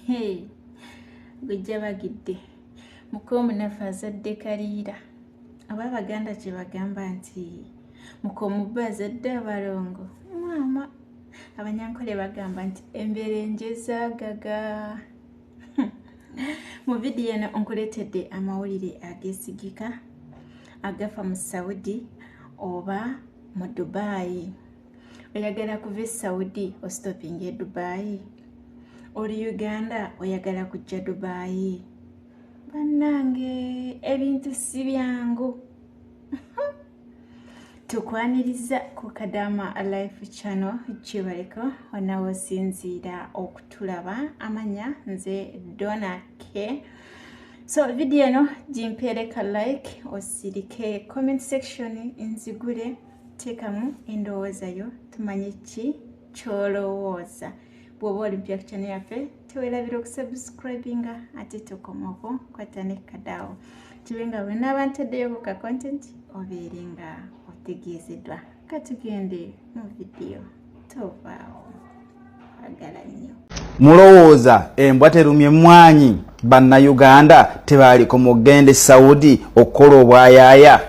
Hey, gujja bagidde. Mukoomu naffe azadde kaliira. Ab'Abaganda kye bagamba nti mukoomu bba azadde abalongo. Maama, Abanyankole bagamba nti emberenje zaagaga. Mu vidiyo eno nkuleetedde amawulire ageesigika agafa mu Saudi oba mu Dubai. Oyagala kuva e Saudi ostopinga e Dubai? Oli Uganda oyagala kujja Dubai? Bannange ebintu si byangu. Tukwaniriza ku Kadama Life Channel kibaleko onaawosinziira okutulaba. Amanya nze Donna K. So video eno gimpeereka like, osirike comment section nzigule, teekamu endowooza yo tumanye ki kyolowooza. Bw'oba oli mpya ku channel yaffe teweerabira okusubscribinga ate tokomako kwata ne kadaawo kibe nga bwe naaba ntaddeyo ku ka content obeere nga otegeezeddwa. Katugende mu vidiyo tovaawo. Agala nnyo. Mulowooza embwa terumye mwanyi bannayuganda tebaaliko mugende Saudi okukola obwayaaya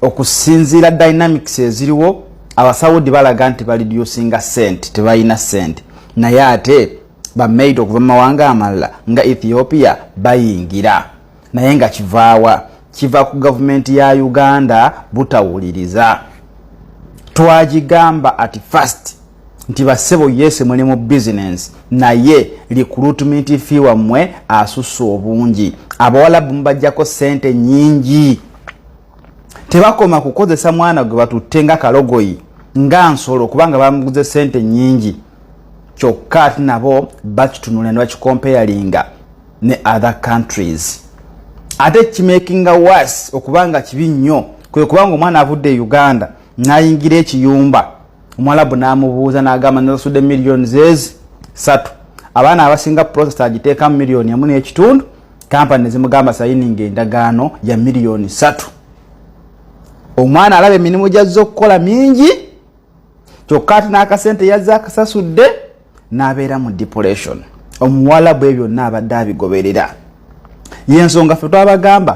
okusinziira dynamics eziriwo. Abasaudi balaga nti balidyusinga sente, tebalina sente, naye ate bamaid okuva mu mawanga amalala nga Ethiopia bayingira, naye nga kivaawa? Kiva ku gavumenti ya Uganda butawuliriza. Twagigamba at first nti basebo yese muli mu business, naye recruitment fee wammwe asussa obungi. Abawalabu mbajjako sente nyingi. Tebakoma kukozesa mwana gwe batutte nga kalogoyi nga nsolo kubanga bamuguze sente nyingi. Kyokka ati nabo bakitunula ne bakikomparinga ne other countries. Ate kimakinga worse okubanga kibi nnyo kwe kubanga omwana avudde Uganda n'ayingira ekiyumba, Omwalabu n'amubuuza n'agamba nasudde millions 3. Abaana abasinga process agiteeka mu million 1.5, kampani nezimugamba sayininga endagaano ya million 3. Omwana alaba emirimu gy'azze okukola mingi, kyokka ate n'akasente yazze akasasudde n'abeera mu depression. Omuwalabu ebyo byonna abadde abigoberera. Y'ensonga ffe twabagamba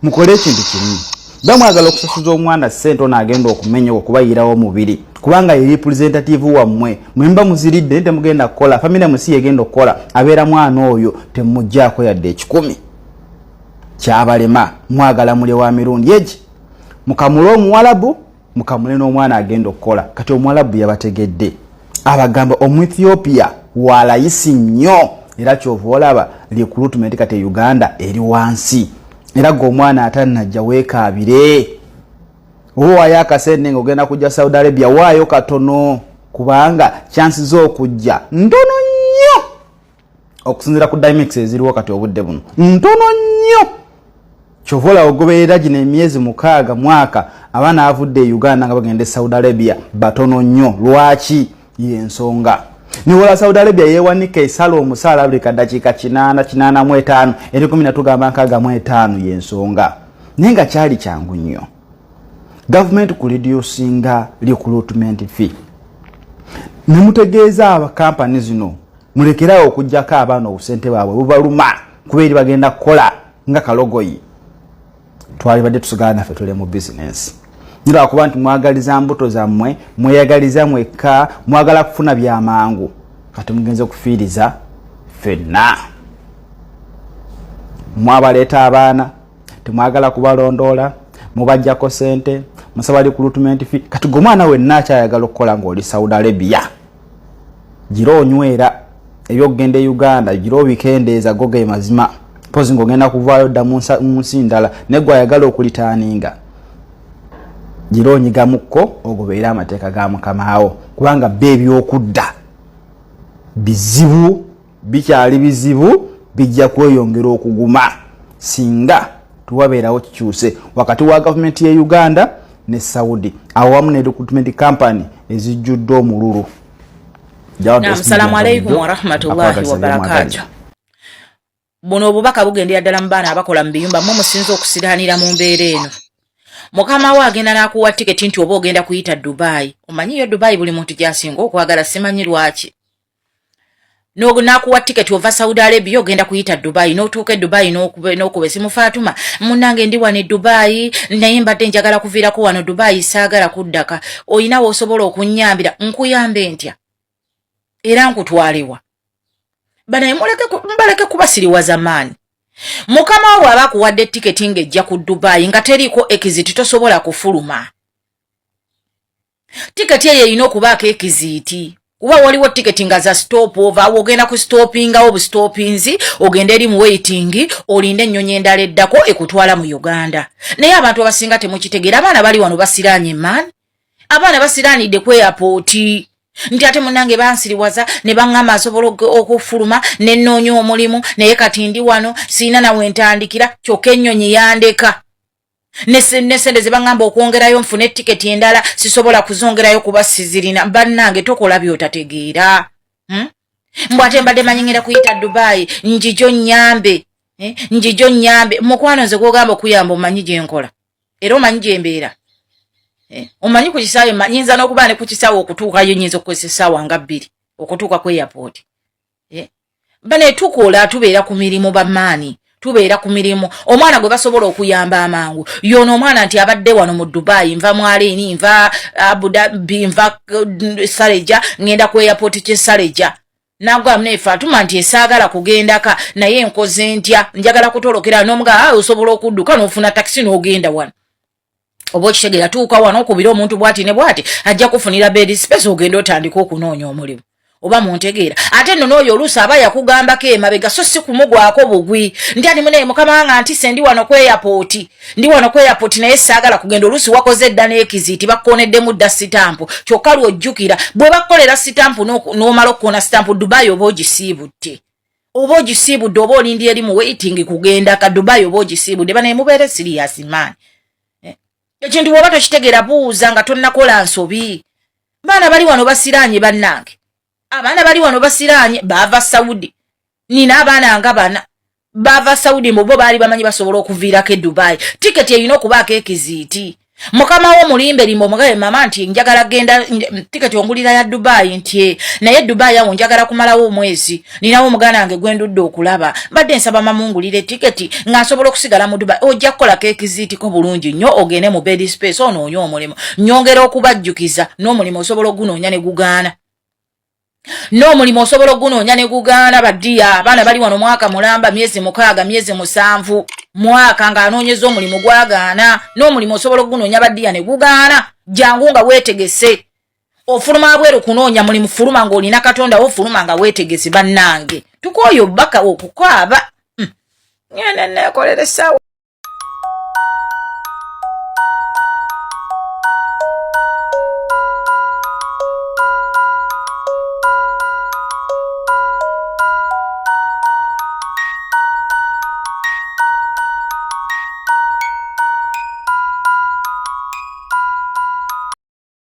mukole ekintu kimu. Bamwagala okusasuza omwana ssente ono agenda okumenya okubayirawo omubiri kubanga ye representative wammwe. Mwemba muziridde temugenda kukola, family musi yegenda okukola, abeera mwana oyo temujjaako yadde 10. Kyabalema mwagala mule wa mirundi egi. Mukamule omuwalabu, mukamule n'omwana agenda okukola. Kati omuwalabu yabategedde. Abagamba Omu-Ethiopia walayisi nnyo era kyova olaba recruitment kati Uganda eri wansi. Era g'omwana atannajja weekaabire. Owayo akasente ng'ogenda kujja Saudi Arabia waayo katono kubanga chances z'okujja ntono nnyo okusinziira ku dynamics eziriwo kati obudde buno. Ntono nnyo. Chovola ogoberera gino emyezi 6 mwaka abaana avudde Uganda nga bagende Saudi Arabia batono nnyo. Lwaki? Y'ensonga. Niwola Saudi Arabia yewanika esala omusaala buli dakiika 8 eri 10 tugamba 65 y'ensonga. Naye nga kyali kyangu nnyo. Government ku reducinga recruitment fee. Nemutegeeza aba kampani zino mulekerawo okujjako abaana obusente bwabwe bubaluma kubeeri bagenda kukola nga kalogoyi. Twalibadde tusigala naffe tuli mu business. Nira kuba nti mwagaliza mbuto zammwe, mweyagaliza mwekka, mwagala kufuna byamangu. Kati mugenze kufiiriza ffenna. Mwabaleeta abaana, temwagala kubalondoola, mubajjako sente, musaba recruitment fee. Kati gomwana wenna akyayagala okukola ng'oli Saudi Arabia. Gira onywera ebyokugenda e Uganda, gira obikendeeza go ge mazima. Pozi ng'ogenda kuvaayo dda mu nsi ndala negwe ayagala okulitaaninga. Gira onyigamukko ogoberera amateeka ga Mukamaawo kubanga by'ebyokudda bizibu, bikyali bizibu, bijja kweyongera okuguma singa tuwabeerawo kikyuse wakati wa gavumenti ya Uganda ne Saudi awamu ne recruitment company ezijjudde omululu. Assalamu alaikum wa rahmatullahi wa barakatuh. Buno obubaka bugendera ddala mu baana abakola mu biyumba mu musinza okusiraanira mu mbeera eno. Mukama wa agenda n'akuwa tiketi nti oba ogenda kuyita Dubai. Omanyi yo Dubai buli muntu gy'asinga okwagala, simanyi lwaki. nakuwa tiketi ova Saudi Arabia ogenda kuyita Dubai n'otuuka Dubai n'okuba esimu Fatuma munnange ndi wano Dubai naye mbadde njagala kuviirako wano Dubai saagala kuddaka oyina w'osobola okunnyambira nkuyambe ntya era nkutwalewa banaye mbaleke kubasiriwaza maani mukama wo aba akuwadde tiketi ng'ejja ku Dubai nga teriiko exit tosobola kufuluma tiketi eyo erina okubaako exit kuba waliwo tiketi nga za stop over ogenda ku stoppinga obustopinzi ogenda eri mu waiting olinde ennyonyi endala eddako ekutwala mu Uganda naye abantu abasinga temukitegeera abaana bali wano basiraanye man abaana basiraanidde ku airport nti ate munnange bansiriwaza ne baŋŋamba asobola okufuluma ne nnoonya omulimu naye kati ndi wano siina nawe ntandikira kyokka ennyonyi yandeka nesende ze baŋŋamba okwongerayo nfune tiketi endala sisobola kuzongerayo kuba sizirina bannange tokola by'otategeera mbw ate mbadde manyingera kuyita Dubai njijo nnyambe mukwano nze gwogamba okuyamba omanyi gye nkola era omanyi gye mbeera omanyi ku kisaawe nyinza n'okuba ne ku kisaawe okutuukayo nyinza okukozesa essaawa nga 2 okutuuka ku airport bane tukola tubeera ku mirimu bamaani tubeera ku mirimu omwana gwe basobola okuyamba amangu yono omwana nti abadde wano mu Dubai nva mwaleeni nva Abu Dhabi nva Saleja ngenda ku airport kye Saleja nagwa mne Fatuma nti esaagala kugendaka naye enkoze ntya njagala kutolokera n'omuga osobola okudduka n'ofuna taxi n'ogenda wano oba okitegeera tuuka wano okubira omuntu bwati ne bwati ajja kufunira bed space ogenda otandika okunoonya omulimu oba muntegeera ate nno n'oyo oluusi aba yakugambako emabega so si kumugwako bugwi ndi ani munaye mukama wange anti ndi wano ku airport naye saagala kugenda oluusi wakoze edda n'ekiziti bakkoneddemu dda sitampu kyokka lw'ojjukira bwe bakkolera sitampu n'omala okukona sitampu Dubai oba ogisiibudde oba olindi eri mu waiting kugenda ka Dubai oba ogisiibudde banaye mubeere serious man ekintu bw'oba tokitegeera buuza nga tonnakola nsobi baana bali wano basiraanye bannange abaana bali wano basiraanye baava Saudi nina abaana nga bana baava Saudi mbo baali bamanyi basobola okuviirako Dubai tiketi erina okubaako ekiziti mukama wo mulimbe limbo mugabe mama nti njagala genda tiketi ongulira ya Dubai nti naye Dubai awo njagala kumalawo omwezi ninawo mugana wange gwendudde okulaba badde nsaba mamungulire tiketi ngasobola okusigala mu Dubai ojja kukola ekiziti ko bulungi nnyo ogende mu bed space onoonya omulimu nyongera okubajjukiza n'omulimu osobola ogunoonya ne gugaana n'omulimu osobola ogunoonya ne gugaana baddiya abaana bali wano mwaka mulamba myezi 6 myezi 7 mwaka ng'anoonyeza omulimu gwagaana n'omulimu osobola ogunoonya baddiya ne gugaana jangu nga weetegese ofuluma bweru kunoonya mulimu fuluma ng'olina Katonda wo fuluma nga weetegese bannange tukooyo bbaka okukaaba ngenda neekolera essaawa